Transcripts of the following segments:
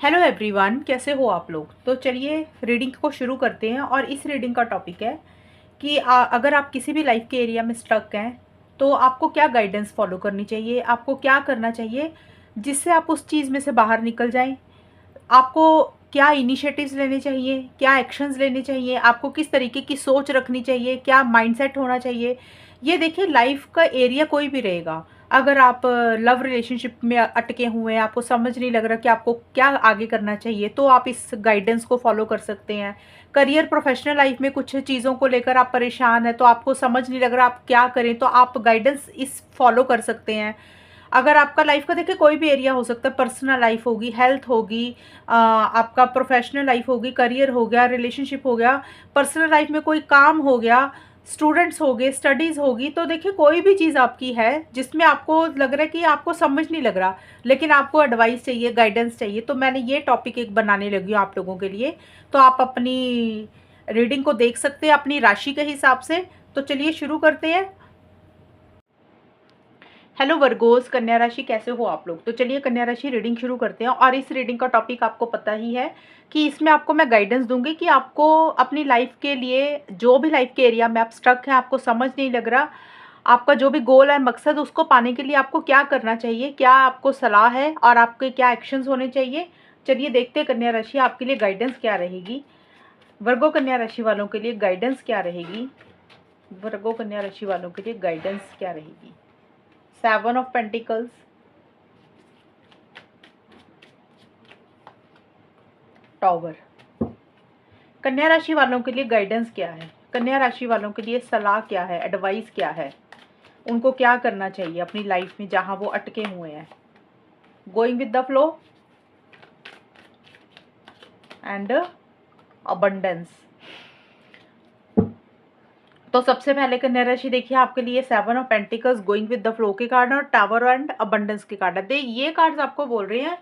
Hello everyone, कैसे हो आप लोग। तो चलिए रीडिंग को शुरू करते हैं। और इस रीडिंग का टॉपिक है कि अगर आप किसी भी लाइफ के एरिया में स्टक हैं तो आपको क्या गाइडेंस फॉलो करनी चाहिए, आपको क्या करना चाहिए जिससे आप उस चीज़ में से बाहर निकल जाएं। आपको क्या इनिशिएटिव्स लेने चाहिए, क्या एक्शंस लेने चाहिए, आपको किस तरीके की सोच रखनी चाहिए, क्या माइंडसेट होना चाहिए। ये देखिए, लाइफ का एरिया कोई भी रहेगा। अगर आप लव रिलेशनशिप में अटके हुए हैं, आपको समझ नहीं लग रहा कि आपको क्या आगे करना चाहिए, तो आप इस गाइडेंस को फॉलो कर सकते हैं। करियर प्रोफेशनल लाइफ में कुछ चीज़ों को लेकर आप परेशान हैं, तो आपको समझ नहीं लग रहा आप क्या करें, तो आप गाइडेंस इस फॉलो कर सकते हैं। अगर आपका लाइफ का देखिए कोई भी एरिया हो सकता है, पर्सनल लाइफ होगी, हेल्थ होगी, आपका प्रोफेशनल लाइफ होगी, करियर हो गया, रिलेशनशिप हो गया, पर्सनल लाइफ में कोई काम हो गया, स्टूडेंट्स हो गए, स्टडीज़ होगी। तो देखिए कोई भी चीज़ आपकी है जिसमें आपको लग रहा है कि आपको समझ नहीं लग रहा, लेकिन आपको एडवाइस चाहिए, गाइडेंस चाहिए, तो मैंने ये टॉपिक एक बनाने लगी हूँ आप लोगों के लिए। तो आप अपनी रीडिंग को देख सकते हैं अपनी राशि के हिसाब से। तो चलिए शुरू करते हैं। हेलो वर्गोस, कन्या राशि, कैसे हो आप लोग। तो चलिए कन्या राशि रीडिंग शुरू करते हैं। और इस रीडिंग का टॉपिक आपको पता ही है कि इसमें आपको मैं गाइडेंस दूंगी कि आपको अपनी लाइफ के लिए, जो भी लाइफ के एरिया में आप स्टक हैं, आपको समझ नहीं लग रहा, आपका जो भी गोल है, मकसद, उसको पाने के लिए आपको क्या करना चाहिए, क्या आपको सलाह है और आपके क्या एक्शंस होने चाहिए। चलिए देखते हैं कन्या राशि आपके लिए गाइडेंस क्या रहेगी। वर्गो कन्या राशि वालों के लिए गाइडेंस क्या रहेगी। वर्गो कन्या राशि वालों के लिए गाइडेंस क्या रहेगी। 7 ऑफ पेंटिकल्स, टॉवर। कन्या राशि वालों के लिए गाइडेंस क्या है, कन्या राशि वालों के लिए सलाह क्या है, एडवाइस क्या है, उनको क्या करना चाहिए अपनी लाइफ में जहां वो अटके हुए हैं। Going with the flow and abundance. तो सबसे पहले कन्या राशि देखिए आपके लिए 7 of pentacles, going with the flow के कार्ड और टावर एंड अबंडेंस के कार्ड है। ये कार्ड्स आपको बोल रहे हैं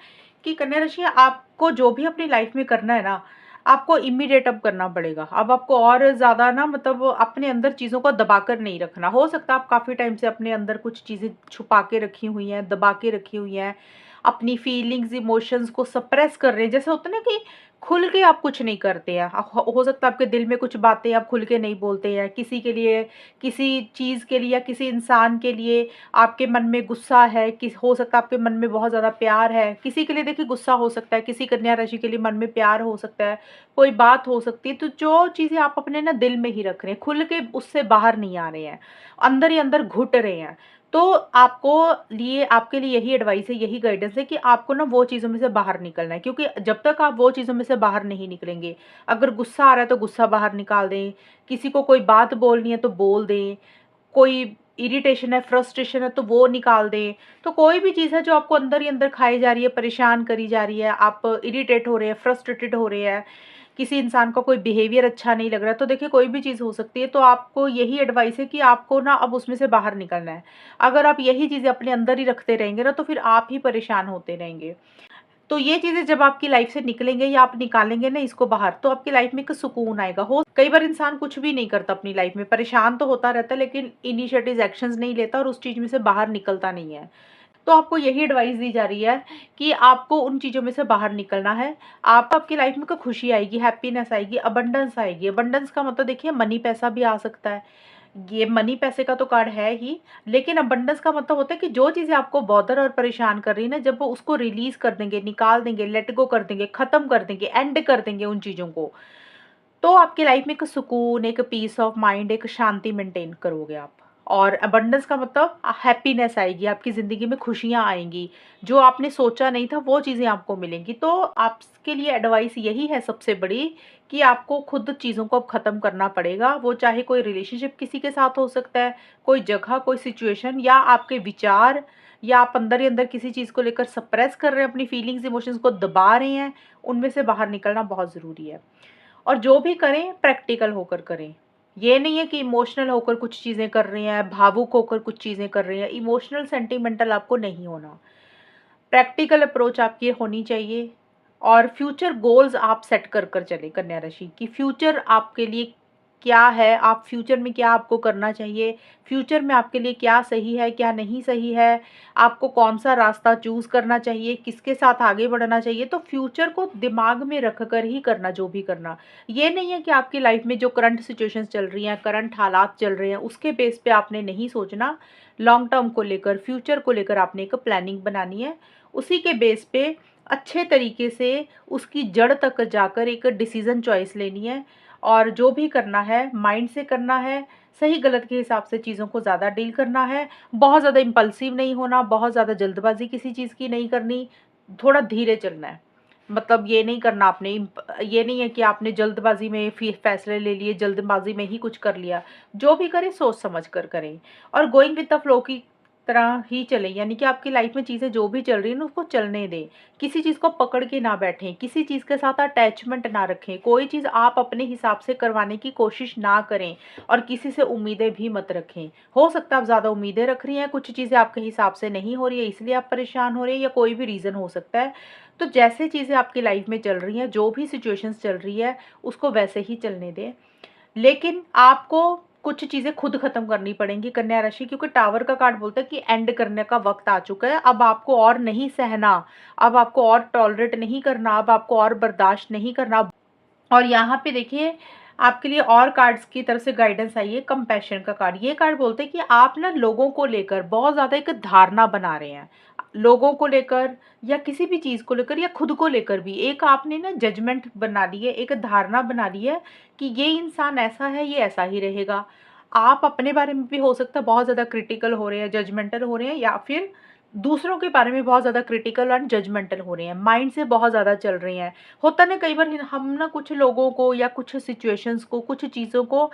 कि कन्या राशि आपको जो भी अपनी लाइफ में करना है ना, आपको इमीडिएट अब करना पड़ेगा। अब आपको और ज़्यादा ना, मतलब अपने अंदर चीज़ों को दबा कर नहीं रखना। हो सकता है आप काफ़ी टाइम से अपने अंदर कुछ चीज़ें छुपा के रखी हुई हैं, दबा के रखी हुई हैं, अपनी फीलिंग्स, इमोशंस को सप्रेस कर रहे हैं। जैसे होता है ना कि खुल के आप कुछ नहीं करते हैं। हो सकता है आपके दिल में कुछ बातें आप खुल के नहीं बोलते हैं किसी के लिए, किसी चीज़ के लिए या किसी इंसान के लिए। आपके मन में गुस्सा है, हो सकता है आपके मन में बहुत ज़्यादा प्यार है। किसी के लिए देखिए गुस्सा हो सकता है, किसी कन्या राशि के लिए मन में प्यार हो सकता है, कोई बात हो सकती है। तो जो चीज़ें आप अपने ना दिल में ही रख रहे हैं, खुल के उससे बाहर नहीं आ रहे हैं, अंदर ही अंदर घुट रहे हैं, तो आपके लिए यही एडवाइस है, यही गाइडेंस है कि आपको ना वो चीज़ों में से बाहर निकलना है। क्योंकि जब तक आप वो चीज़ों में से बाहर नहीं निकलेंगे, अगर गुस्सा आ रहा है तो गुस्सा बाहर निकाल दें, किसी को कोई बात बोलनी है तो बोल दें, कोई इरिटेशन है, फ्रस्ट्रेशन है तो वो निकाल दें। तो कोई भी चीज़ है जो आपको अंदर ही अंदर खाई जा रही है, परेशान करी जा रही है, आप इरिटेट हो रहे हैं, फ्रस्ट्रेटेड हो रहे हैं, किसी इंसान का कोई बिहेवियर अच्छा नहीं लग रहा, तो देखिए कोई भी चीज़ हो सकती है। तो आपको यही एडवाइस है कि आपको ना अब उसमें से बाहर निकलना है। अगर आप यही चीज़ें अपने अंदर ही रखते रहेंगे ना, तो फिर आप ही परेशान होते रहेंगे। तो ये चीज़ें जब आपकी लाइफ से निकलेंगे या आप निकालेंगे ना इसको बाहर, तो आपकी लाइफ में एक सुकून आएगा। हो कई बार इंसान कुछ भी नहीं करता अपनी लाइफ में, परेशान तो होता रहता है, लेकिन इनिशिएटिव एक्शंस नहीं लेता और उस चीज़ में से बाहर निकलता नहीं है। तो आपको यही एडवाइस दी जा रही है कि आपको उन चीज़ों में से बाहर निकलना है। आप आपकी लाइफ में खुशी आएगी, हैप्पीनेस आएगी, अबंडेंस आएगी। अबंडेंस का मतलब देखिए मनी पैसा भी आ सकता है। ये मनी पैसे का तो कार्ड है ही, लेकिन अबंडेंस का मतलब होता है कि जो चीज़ें आपको बॉदर और परेशान कर रही है ना, जब वो उसको रिलीज कर देंगे, निकाल देंगे, लेट गो कर देंगे, खत्म कर देंगे, एंड कर देंगे उन चीज़ों को, तो आपकी लाइफ में एक सुकून, एक पीस ऑफ माइंड, एक शांति मेंटेन करोगे आप। और अबंडेंस का मतलब हैप्पीनेस आएगी, आपकी ज़िंदगी में खुशियाँ आएंगी, जो आपने सोचा नहीं था वो चीज़ें आपको मिलेंगी। तो आपके लिए एडवाइस यही है सबसे बड़ी, कि आपको खुद चीज़ों को अब ख़त्म करना पड़ेगा। वो चाहे कोई रिलेशनशिप किसी के साथ हो सकता है, कोई जगह, कोई सिचुएशन, या आपके विचार, या आप अंदर ही अंदर किसी चीज़ को लेकर सप्रेस कर रहे हैं, अपनी फीलिंग्स, इमोशंस को दबा रहे हैं, उनमें से बाहर निकलना बहुत ज़रूरी है। और जो भी करें प्रैक्टिकल होकर करें। ये नहीं है कि इमोशनल होकर कुछ चीज़ें कर रहे हैं, भावुक होकर कुछ चीज़ें कर रहे हैं। इमोशनल सेंटिमेंटल आपको नहीं होना। प्रैक्टिकल अप्रोच आपकी होनी चाहिए। और फ्यूचर गोल्स आप सेट कर चले कन्या राशि, कि फ्यूचर आपके लिए क्या है, आप फ्यूचर में क्या आपको करना चाहिए, फ्यूचर में आपके लिए क्या सही है, क्या नहीं सही है, आपको कौन-सा रास्ता चूज़ करना चाहिए, किसके साथ आगे बढ़ना चाहिए। तो फ्यूचर को दिमाग में रख कर ही करना जो भी करना। ये नहीं है कि आपकी लाइफ़ में जो करंट सिचुएशंस चल रही हैं, करंट हालात चल रहे हैं, उसके बेस पे आपने नहीं सोचना। लॉन्ग टर्म को लेकर, फ्यूचर को लेकर आपने एक प्लानिंग बनानी है। उसी के बेस पे अच्छे तरीके से उसकी जड़ तक जाकर एक डिसीज़न चॉइस लेनी है और जो भी करना है माइंड से करना है, सही गलत के हिसाब से चीज़ों को ज़्यादा डील करना है, बहुत ज़्यादा इम्पल्सिव नहीं होना, बहुत ज़्यादा जल्दबाज़ी किसी चीज़ की नहीं करनी, थोड़ा धीरे चलना है। मतलब ये नहीं करना आपने ये नहीं है कि आपने जल्दबाज़ी में फैसले ले लिए, जल्दबाज़ी में ही कुछ कर लिया। जो भी करें सोच समझ कर करें और गोइंग विद द फ्लो की तरह ही चलें, यानी कि आपकी लाइफ में चीज़ें जो भी चल रही हैं ना उसको चलने दें। किसी चीज़ को पकड़ के ना बैठें, किसी चीज़ के साथ अटैचमेंट ना रखें, कोई चीज़ आप अपने हिसाब से करवाने की कोशिश ना करें और किसी से उम्मीदें भी मत रखें। हो सकता है आप ज़्यादा उम्मीदें रख रही हैं, कुछ चीज़ें आपके हिसाब से नहीं हो रही है इसलिए आप परेशान हो रहे हैं या कोई भी रीज़न हो सकता है। तो जैसे चीज़ें आपकी लाइफ में चल रही हैं, जो भी सिचुएशंस चल रही है, उसको वैसे ही चलने दें। लेकिन आपको कुछ चीज़ें खुद ख़त्म करनी पड़ेंगी कन्या राशि, क्योंकि टावर का कार्ड बोलता है कि एंड करने का वक़्त आ चुका है। अब आपको और नहीं सहना, अब आपको और टॉलरेट नहीं करना, अब आपको और बर्दाश्त नहीं करना। और यहाँ पे देखिए आपके लिए और कार्ड्स की तरफ से गाइडेंस आई है, कंपैशन का कार्ड। ये कार्ड बोलते हैं कि आप ना लोगों को लेकर बहुत ज़्यादा एक धारणा बना रहे हैं। लोगों को लेकर या किसी भी चीज़ को लेकर या खुद को लेकर भी एक आपने ना जजमेंट बना ली है, एक धारणा बना ली है कि ये इंसान ऐसा है, ये ऐसा ही रहेगा। आप अपने बारे में भी हो सकता है बहुत ज़्यादा क्रिटिकल हो रहे हैं, जजमेंटल हो रहे हैं या फिर दूसरों के बारे में बहुत ज़्यादा क्रिटिकल एंड जजमेंटल हो रहे हैं, माइंड से बहुत ज़्यादा चल रही हैं। होता ना कई बार हम ना कुछ लोगों को या कुछ सिचुएशंस को, कुछ चीज़ों को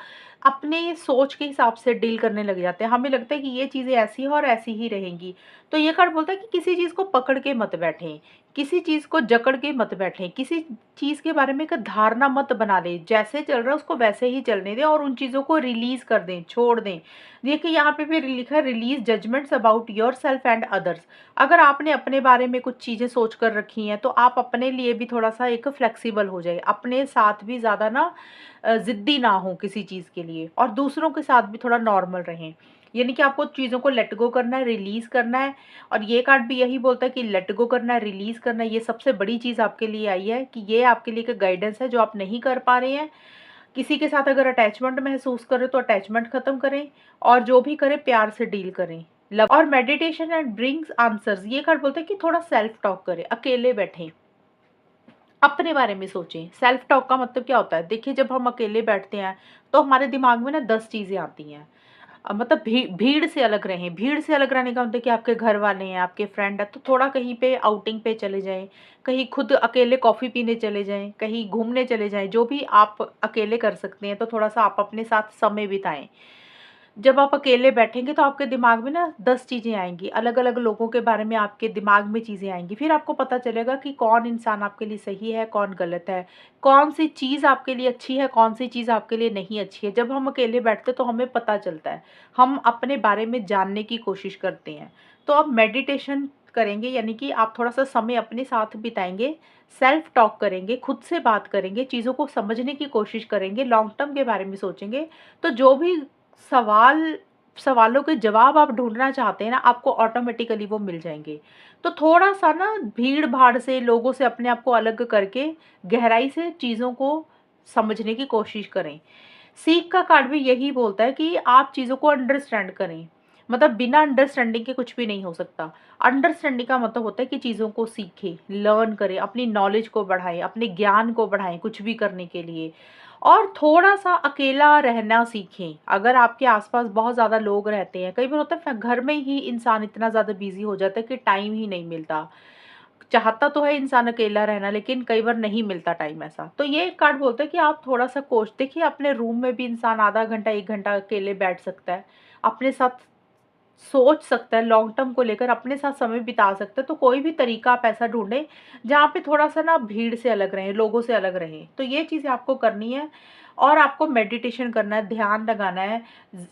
अपने सोच के हिसाब से डील करने लग जाते हैं। हमें लगता है कि ये चीज़ें ऐसी हैं और ऐसी ही रहेंगी। तो ये कार्ड बोलता है कि किसी चीज़ को पकड़ के मत बैठें, किसी चीज़ को जकड़ के मत बैठें, किसी चीज़ के बारे में एक धारणा मत बना लें। जैसे चल रहा है उसको वैसे ही चलने दें और उन चीज़ों को रिलीज़ कर दें, छोड़ दें। देखिए यहाँ पे भी लिखा है release judgements about yourself and others. अगर आपने अपने बारे में कुछ चीज़ें सोच कर रखी हैं तो आप अपने लिए भी थोड़ा-सा एक फ्लेक्सिबल हो जाइए। अपने साथ भी ज़्यादा ना ज़िद्दी ना हों किसी चीज़ के लिए और दूसरों के साथ भी थोड़ा नॉर्मल रहें। यानी कि आपको चीज़ों को लेट गो करना है, रिलीज़ करना है और ये कार्ड भी यही बोलता है कि लेट गो करना है, रिलीज़ करना है। ये सबसे बड़ी चीज़ आपके लिए आई है कि ये आपके लिए एक गाइडेंस है जो आप नहीं कर पा रहे हैं। किसी के साथ अगर अटैचमेंट महसूस करें तो अटैचमेंट ख़त्म करें और जो भी करें प्यार से डील करें। लव और मेडिटेशन एंड ब्रिंग्स आंसर्स, ये कार्ड बोलते हैं कि थोड़ा सेल्फ टॉक करें, अकेले बैठें, अपने बारे में सोचें। सेल्फ टॉक का मतलब क्या होता है? देखिए जब हम अकेले बैठते हैं तो हमारे दिमाग में ना 10 चीज़ें आती हैं। मतलब भीड़ से अलग रहें। भीड़ से अलग रहने का मतलब कि आपके घर वाले हैं, आपके फ्रेंड हैं, तो थोड़ा कहीं पे आउटिंग पे चले जाएँ, कहीं खुद अकेले कॉफ़ी पीने चले जाएँ, कहीं घूमने चले जाएँ, जो भी आप अकेले कर सकते हैं, तो थोड़ा-सा आप अपने साथ समय बिताएँ। जब आप अकेले बैठेंगे तो आपके दिमाग में ना 10 चीज़ें आएँगी, अलग-अलग लोगों के बारे में आपके दिमाग में चीज़ें आएँगी। फिर आपको पता चलेगा कि कौन इंसान आपके लिए सही है, कौन गलत है, कौन-सी चीज़ आपके लिए अच्छी है, कौन-सी चीज़ आपके लिए नहीं अच्छी है। जब हम अकेले बैठते हैं तो हमें पता चलता है, हम अपने बारे में जानने की कोशिश करते हैं। तो आप मेडिटेशन करेंगे यानी कि आप थोड़ा-सा समय अपने साथ बिताएँगे, सेल्फ टॉक करेंगे, खुद से बात करेंगे, चीज़ों को समझने की कोशिश करेंगे, लॉन्ग टर्म के बारे में सोचेंगे, तो जो भी सवालों के जवाब आप ढूँढना चाहते हैं ना, आपको ऑटोमेटिकली वो मिल जाएँगे। तो थोड़ा-सा ना भीड़-भाड़ से, लोगों से अपने आप को अलग करके गहराई से चीज़ों को समझने की कोशिश करें। सीख का कार्ड भी यही बोलता है कि आप चीज़ों को अंडरस्टैंड करें। मतलब बिना अंडरस्टैंडिंग के कुछ भी नहीं हो सकता। अंडरस्टैंडिंग का मतलब होता है कि चीज़ों को सीखें, लर्न करें, अपनी नॉलेज को बढ़ाएँ, अपने ज्ञान को बढ़ाएँ कुछ भी करने के लिए। और थोड़ा-सा अकेला रहना सीखें। अगर आपके आस-पास बहुत ज़्यादा लोग रहते हैं, कई बार होता है घर में ही इंसान इतना ज़्यादा बिज़ी हो जाता है कि टाइम ही नहीं मिलता। चाहता तो है इंसान अकेला रहना लेकिन कई बार नहीं मिलता टाइम ऐसा। तो ये कार्ड बोलता है कि आप थोड़ा-सा देखिए अपने रूम में भी इंसान आधा घंटा 1 घंटा अकेले बैठ सकता है। अपने साथ सोच सकता है, लॉन्ग टर्म को लेकर अपने साथ समय बिता सकता है। तो कोई भी तरीका आप ऐसा ढूँढें जहाँ पे थोड़ा-सा ना भीड़ से अलग रहें, लोगों से अलग रहें। तो ये चीज़ें आपको करनी है और आपको मेडिटेशन करना है, ध्यान लगाना है,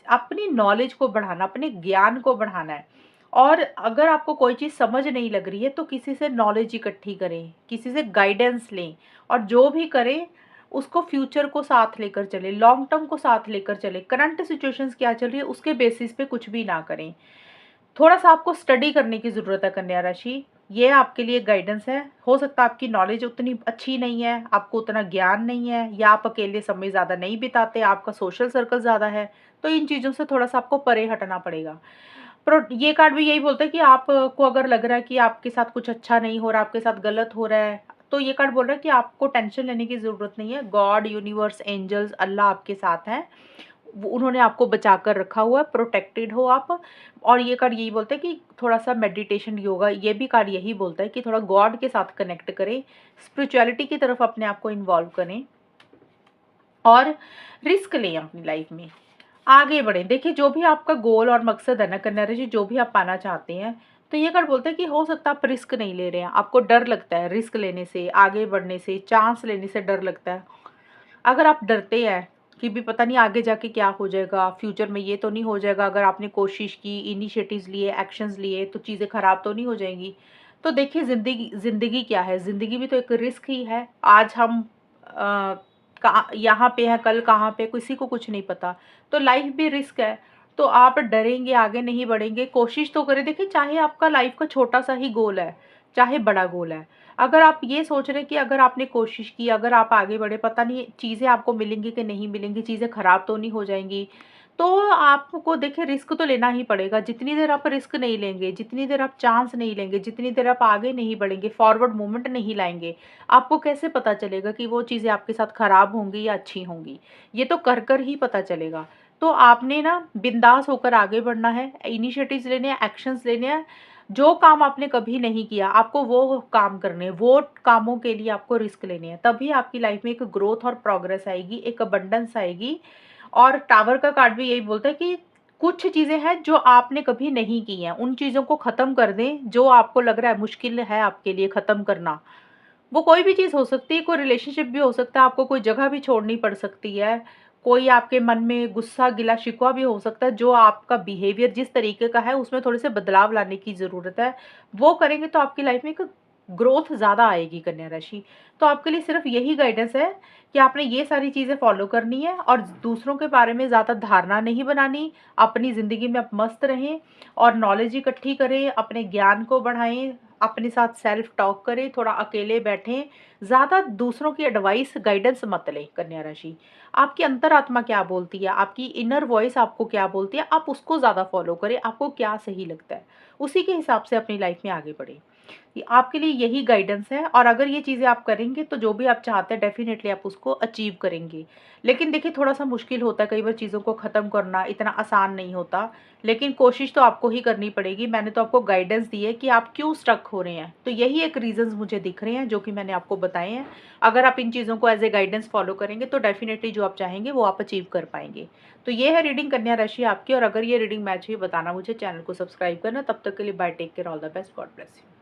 अपनी नॉलेज को बढ़ाना, अपने ज्ञान को बढ़ाना है। और अगर आपको कोई चीज़ समझ नहीं लग रही है तो किसी से नॉलेज इकट्ठी करें, किसी से गाइडेंस लें और जो भी करें उसको फ्यूचर को साथ लेकर चले, लॉन्ग टर्म को साथ लेकर चले, करंट सिचुएशंस क्या चल रही है उसके बेसिस पे कुछ भी ना करें। थोड़ा-सा आपको स्टडी करने की ज़रूरत है कन्या राशि, ये आपके लिए गाइडेंस है। हो सकता है आपकी नॉलेज उतनी अच्छी नहीं है, आपको उतना ज्ञान नहीं है, या आप अकेले समय ज़्यादा नहीं बिताते, आपका सोशल सर्कल ज़्यादा है, तो इन चीज़ों से थोड़ा-सा आपको परे हटना पड़ेगा। पर ये कार्ड भी यही बोलता है कि आपको अगर लग रहा है कि आपके साथ कुछ अच्छा नहीं हो रहा, आपके साथ गलत हो रहा है, तो ये कार्ड बोल रहा है कि आपको टेंशन लेने की ज़रूरत नहीं है। गॉड, यूनिवर्स, एंजल्स, अल्लाह आपके साथ हैं। वो उन्होंने आपको बचा कर रखा हुआ है, प्रोटेक्टेड हो आप। और ये कार्ड यही बोलता है कि थोड़ा-सा मेडिटेशन, योगा, ये भी कार्ड यही बोलता है कि थोड़ा गॉड के साथ कनेक्ट करें, स्पिरिचुअलिटी की तरफ अपने आप को इन्वॉल्व करें और रिस्क लें अपनी लाइफ में, आगे बढ़ें। देखिए, जो भी आपका गोल और मकसद है ना कन्या राशि, जो भी आप पाना चाहते हैं, तो ये कार्ड बोलता है कि हो सकता है आप रिस्क नहीं ले रहे हैं, आपको डर लगता है रिस्क लेने से, आगे बढ़ने से, चांस लेने से डर लगता है। अगर आप डरते हैं कि भी पता नहीं आगे जाके क्या हो जाएगा, फ्यूचर में ये तो नहीं हो जाएगा, अगर आपने कोशिश की, इनिशिएटिव्स लिए, एक्शंस लिए, तो चीज़ें खराब तो नहीं हो जाएंगी। तो देखिए, ज़िंदगी ज़िंदगी क्या है? ज़िंदगी भी तो एक रिस्क ही है। आज हम कहाँ यहाँ पे हैं, कल कहाँ पे, किसी को कुछ नहीं पता। तो लाइफ भी रिस्क है। तो आप डरेंगे, आगे नहीं बढ़ेंगे, कोशिश तो करें। देखिए, चाहे आपका लाइफ का छोटा-सा ही गोल है, चाहे बड़ा गोल है। अगर आप ये सोच रहे हैं कि अगर आपने कोशिश की, अगर आप आगे बढ़े, पता नहीं चीज़ें आपको मिलेंगी कि नहीं मिलेंगी, चीज़ें खराब तो नहीं हो जाएँगी, तो आपको देखिए रिस्क तो लेना ही पड़ेगा। जितनी देर आप रिस्क नहीं लेंगे, जितनी देर आप चांस नहीं लेंगे, जितनी देर आप आगे नहीं बढ़ेंगे, फॉरवर्ड मूवमेंट नहीं लाएँगे, आपको कैसे पता चलेगा कि वो चीज़ें आपके साथ खराब होंगी या अच्छी होंगी? ये तो कर ही पता चलेगा। तो आपने ना बिंदास होकर आगे बढ़ना है, इनिशिएटिव्स लेने हैं, एक्शंस लेने हैं। जो काम आपने कभी नहीं किया, आपको वो काम करने हैं, वो कामों के लिए आपको रिस्क लेने हैं। तभी आपकी लाइफ में एक ग्रोथ और प्रोग्रेस आएगी, एक अबंडेंस आएगी। और टावर का कार्ड भी यही बोलता है कि कुछ चीज़ें हैं जो आपने कभी नहीं की हैं, उन चीज़ों को ख़त्म कर दें, जो आपको लग रहा है मुश्किल है आपके लिए ख़त्म करना। वो कोई भी चीज़ हो सकती है, कोई रिलेशनशिप भी हो सकता है, आपको कोई जगह भी छोड़नी पड़ सकती है, कोई आपके मन में गुस्सा, गिला, शिकवा भी हो सकता है, जो आपका बिहेवियर जिस तरीके का है, उसमें थोड़े से बदलाव लाने की ज़रूरत है। वो करेंगे तो आपकी लाइफ में एक ग्रोथ ज़्यादा आएगी कन्या राशि। तो आपके लिए सिर्फ़ यही गाइडेंस है कि आपने ये सारी चीज़ें फ़ॉलो करनी है और दूसरों के बारे में ज़्यादा धारणा नहीं बनानी, अपनी ज़िंदगी में आप मस्त रहें और नॉलेज इकट्ठी करें, अपने ज्ञान को बढ़ाएँ, अपने साथ सेल्फ टॉक करें, थोड़ा अकेले बैठें, ज़्यादा दूसरों की एडवाइस, गाइडेंस मत लें कन्या राशि। आपकी अंतरात्मा क्या बोलती है, आपकी इनर वॉइस आपको क्या बोलती है, आप उसको ज़्यादा फ़ॉलो करें, आपको क्या सही लगता है, उसी के हिसाब से अपनी लाइफ में आगे बढ़ें। ये आपके लिए यही गाइडेंस है और अगर ये चीज़ें आप करेंगे तो जो भी आप चाहते हैं डेफ़िनेटली आप उसको अचीव करेंगे। लेकिन देखिए, थोड़ा-सा मुश्किल होता है कई बार चीज़ों को ख़त्म करना, इतना आसान नहीं होता। लेकिन कोशिश तो आपको ही करनी पड़ेगी। मैंने तो आपको गाइडेंस दी है कि आप क्यों स्टक हो रहे हैं। तो यही एक रीज़न्स मुझे दिख रहे हैं जो कि मैंने आपको बताए हैं। अगर आप इन चीज़ों को एज़ ए गाइडेंस फ़ॉलो करेंगे तो डेफ़िनेटली जो आप चाहेंगे वो आप अचीव कर पाएँगे। तो ये है रीडिंग कन्या राशि आपकी, और अगर ये रीडिंग मैच हुई बताना मुझे, चैनल को सब्सक्राइब करना। तब तक के लिए bye, take care, all the best, God bless you.